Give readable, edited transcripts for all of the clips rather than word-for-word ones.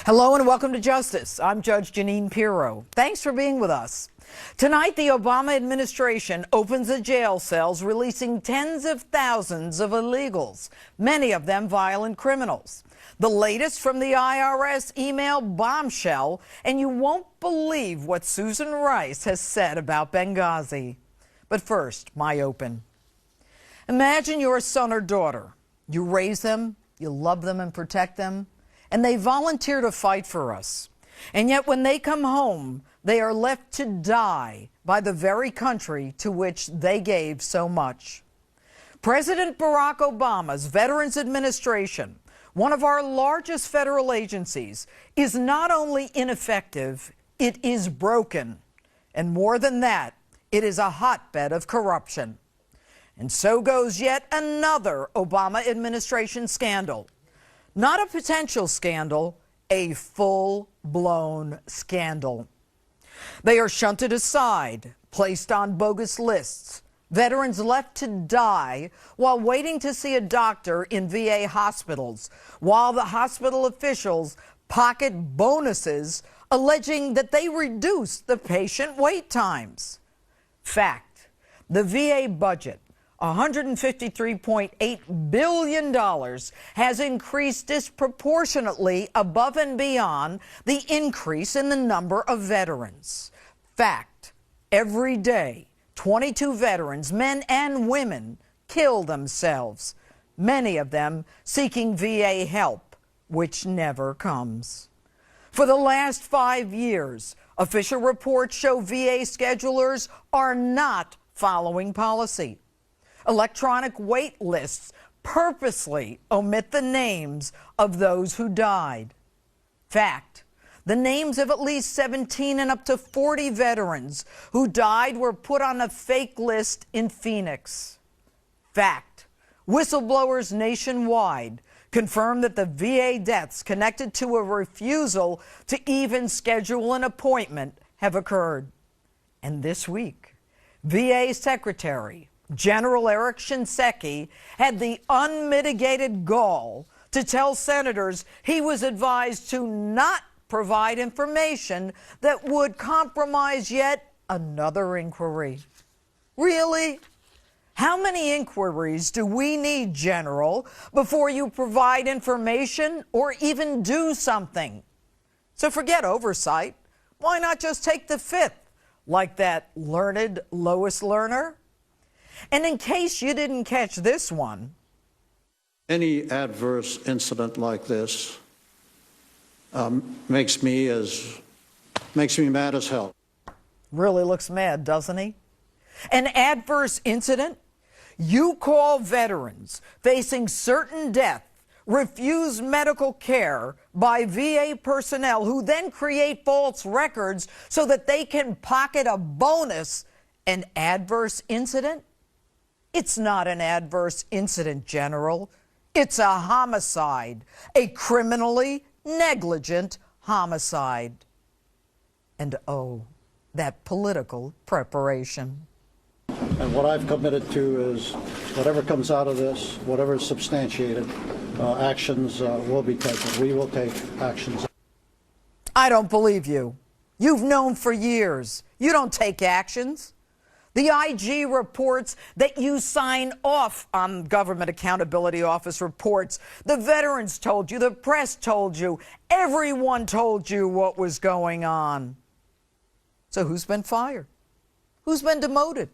Hello and welcome to Justice. I'm Judge Jeanine Pirro. Thanks for being with us. Tonight, the Obama administration opens the jail cells, releasing tens of thousands of illegals, many of them violent criminals. The latest from the IRS email bombshell, and you won't believe what Susan Rice has said about Benghazi. But first, my open. Imagine your son or daughter. You raise them, you love them and protect them, and they volunteer to fight for us. And yet when they come home, they are left to die by the very country to which they gave so much. President Barack Obama's Veterans Administration, one of our largest federal agencies, is not only ineffective, it is broken. And more than that, it is a hotbed of corruption. And so goes yet another Obama administration scandal. Not a potential scandal, a full-blown scandal. They are shunted aside, placed on bogus lists, veterans left to die while waiting to see a doctor in VA hospitals, while the hospital officials pocket bonuses alleging that they reduced the patient wait times. Fact, the VA budget, $153.8 billion, has increased disproportionately above and beyond the increase in the number of veterans. Fact, every day, 22 veterans, men and women, kill themselves, many of them seeking VA help, which never comes. For the last 5 years, official reports show VA schedulers are not following policy. Electronic wait lists purposely omit the names of those who died. Fact, the names of at least 17 and up to 40 veterans who died were put on a fake list in Phoenix. Fact, whistleblowers nationwide confirm that the VA deaths connected to a refusal to even schedule an appointment have occurred. And this week, VA Secretary General Eric Shinseki had the unmitigated gall to tell senators he was advised to not provide information that would compromise yet another inquiry. Really? How many inquiries do we need, General, before you provide information or even do something? So forget oversight. Why not just take the fifth, like that learned Lois Lerner? And in case you didn't catch this one, any adverse incident like this makes me mad as hell. Really looks mad, doesn't he? An adverse incident? You call veterans facing certain death refuse medical care by VA personnel who then create false records so that they can pocket a bonus, an adverse incident? It's not an adverse incident, General. It's a homicide, a criminally negligent homicide. And oh, that political preparation. And what I've committed to is whatever comes out of this, whatever is substantiated, actions will be taken. We will take actions. I don't believe you. You've known for years. You don't take actions. The IG reports that you sign off on Government Accountability Office reports. The veterans told you, the press told you, everyone told you what was going on. So who's been fired? Who's been demoted?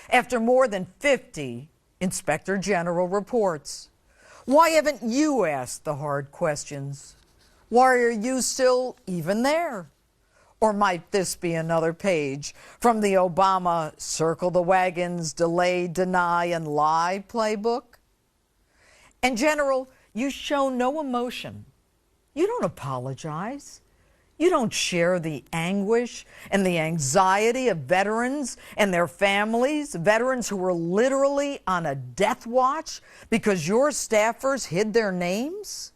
After more than 50 Inspector General reports. Why haven't you asked the hard questions? Why are you still even there? Or might this be another page from the Obama circle the wagons, delay, deny, and lie playbook? And General, you show no emotion. You don't apologize. You don't share the anguish and the anxiety of veterans and their families, veterans who were literally on a death watch because your staffers hid their names.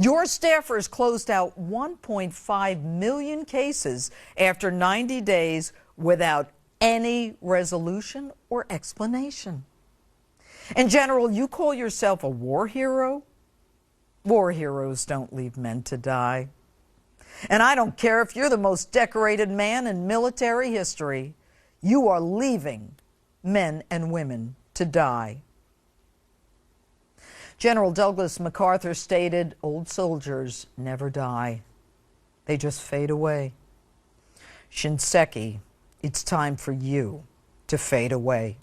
Your staffers closed out 1.5 million cases after 90 days without any resolution or explanation. And General, you call yourself a war hero? War heroes don't leave men to die. And I don't care if you're the most decorated man in military history. You are leaving men and women to die. General Douglas MacArthur stated, "Old soldiers never die. They just fade away." Shinseki, it's time for you to fade away.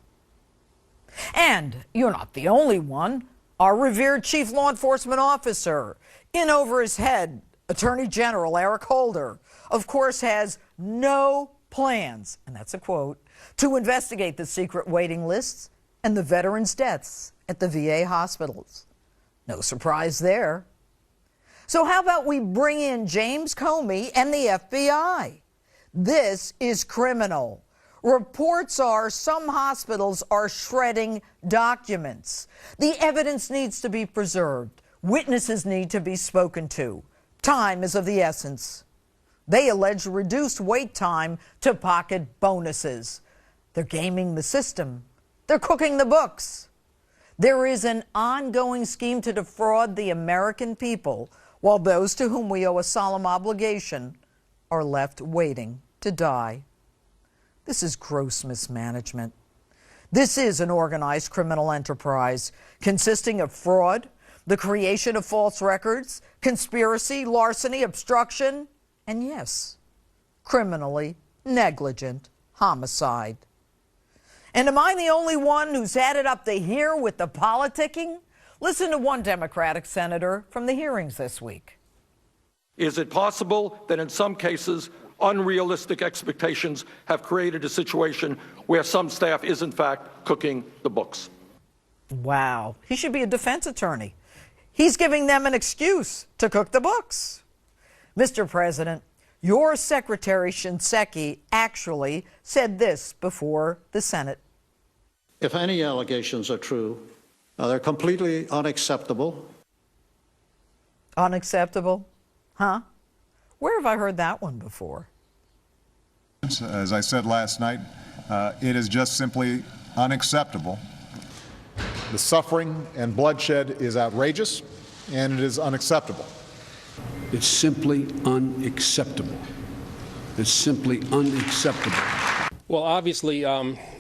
And you're not the only one. Our revered chief law enforcement officer, in over his head, Attorney General Eric Holder, of course, has no plans, and that's a quote, to investigate the secret waiting lists and the veterans' deaths at the VA hospitals. No surprise there. So how about we bring in James Comey and the FBI? This is criminal. Reports are some hospitals are shredding documents. The evidence needs to be preserved. Witnesses need to be spoken to. Time is of the essence. They allege reduced wait time to pocket bonuses. They're gaming the system. They're cooking the books. There is an ongoing scheme to defraud the American people, while those to whom we owe a solemn obligation are left waiting to die. This is gross mismanagement. This is an organized criminal enterprise consisting of fraud, the creation of false records, conspiracy, larceny, obstruction, and yes, criminally negligent homicide. And am I the only one who's had it up to here with the politicking? Listen to one Democratic senator from the hearings this week. Is it possible that in some cases unrealistic expectations have created a situation where some staff is in fact cooking the books? Wow, he should be a defense attorney. He's giving them an excuse to cook the books. Mr. President, your Secretary Shinseki actually said this before the Senate. If any allegations are true, they're completely unacceptable. Unacceptable? Huh? Where have I heard that one before? As I said last night, it is just simply unacceptable. The suffering and bloodshed is outrageous, and it is unacceptable. It's simply unacceptable. It's simply unacceptable. Well, obviously,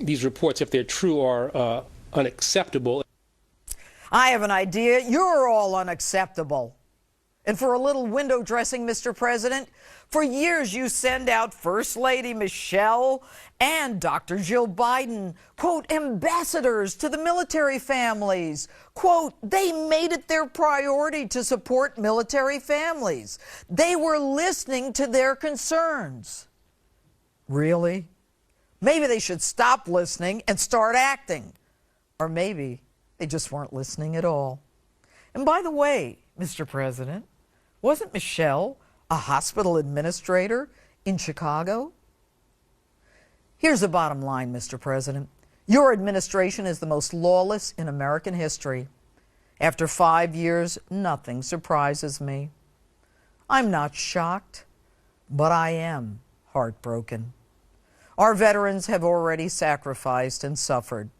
these reports, if they're true, are unacceptable. I have an idea. You're all unacceptable. And for a little window dressing, Mr. President, for years you send out First Lady Michelle and Dr. Jill Biden, quote, ambassadors to the military families. Quote, they made it their priority to support military families. They were listening to their concerns. Really? Maybe they should stop listening and start acting. Or maybe they just weren't listening at all. And by the way, Mr. President, wasn't Michelle a hospital administrator in Chicago? Here's the bottom line, Mr. President. Your administration is the most lawless in American history. After 5 years, nothing surprises me. I'm not shocked, but I am heartbroken. Our veterans have already sacrificed and suffered,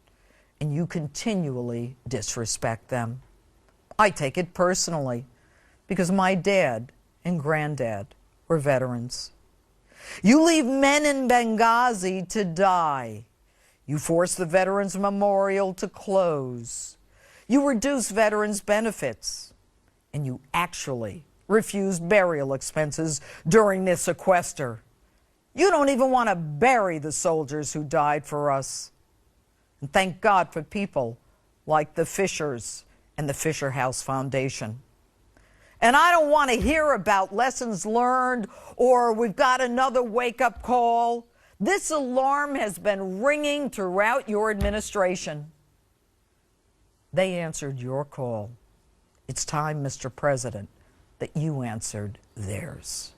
and you continually disrespect them. I take it personally because my dad and granddad were veterans. You leave men in Benghazi to die. You force the Veterans Memorial to close. You reduce veterans' benefits. And you actually refuse burial expenses during this sequester. You don't even want to bury the soldiers who died for us. And thank God for people like the Fishers and the Fisher House Foundation. And I don't want to hear about lessons learned or we've got another wake-up call. This alarm has been ringing throughout your administration. They answered your call. It's time, Mr. President, that you answered theirs.